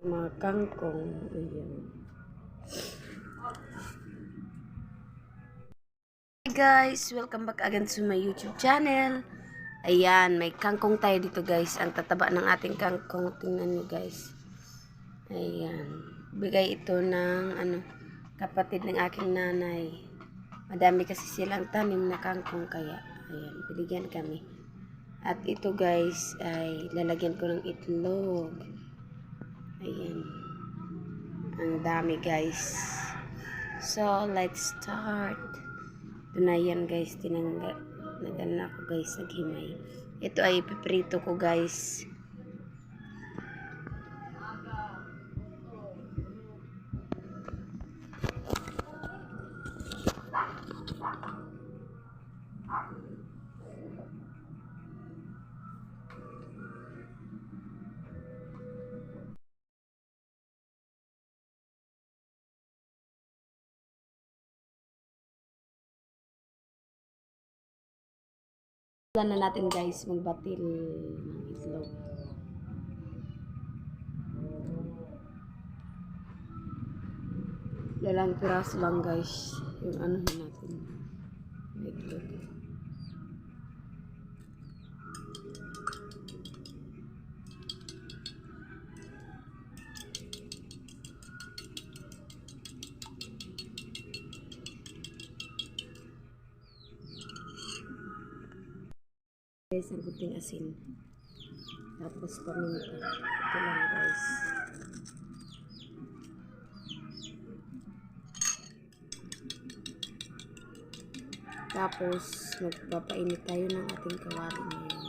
Mga kangkong. Ayan. Hi guys! Welcome back again to my YouTube channel. Ayan, may kangkong tayo dito guys. Ang tataba ng ating kangkong. Tingnan nyo guys. Ayan. Bigay ito ng kapatid ng aking nanay. Madami kasi silang tanim na kangkong kaya. Ayan, binigyan kami. At ito guys ay lalagyan ko ng itlog. Ayan. Ang dami guys. So, let's start. Ito na yan guys. Nagana ko guys. Naghimay. Ito ay piprito ko guys. Na natin guys magbatil ng itlog. Dalang piraso lang guys yung natin itlog. Guys, ang kunting asin. Tapos paminta. Ito lang guys. Tapos, magpapainit tayo ng ating kawali ngayon.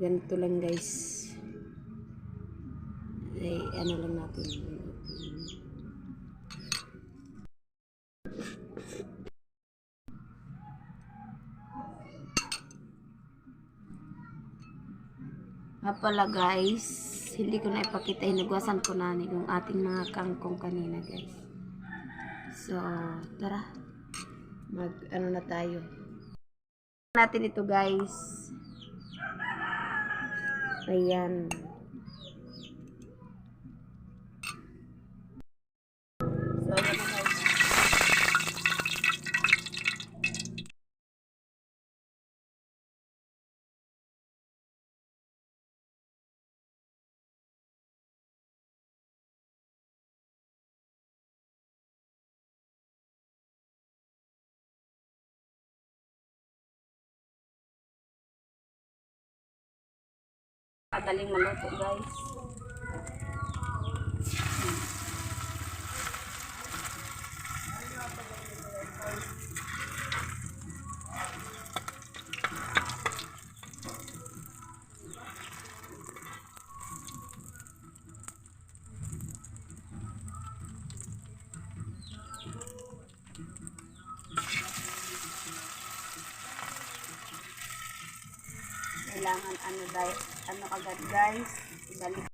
Ganito lang guys. Ay, lang natin. Pala guys, hindi ko na ipakita. Hinagwasan ko na yung ating mga kangkong kanina guys. So, tara. Na tayo. Natin ito guys. Ayan. So, ayan na guys. Madaling maluto guys. Kailangan agad guys. Ibalik.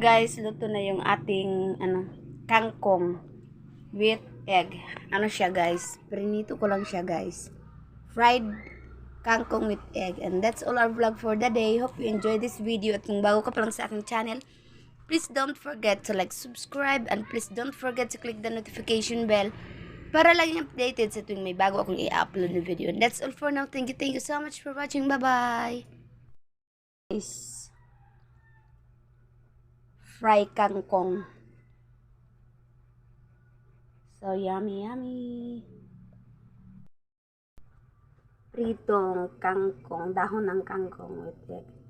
Guys, luto na yung ating kangkong with egg. Siya guys? Prinito ko lang siya guys. Fried kangkong with egg. And that's all our vlog for the day. Hope you enjoyed this video. At kung bago ka pa lang sa aking channel, please don't forget to like, subscribe, and please don't forget to click the notification bell para laging updated sa tuwing may bago akong i-upload na video. And that's all for now. Thank you so much for watching. Bye-bye! Guys, fry kangkong. So, yummy, yummy. Pritong kangkong, dahon ng kangkong with egg.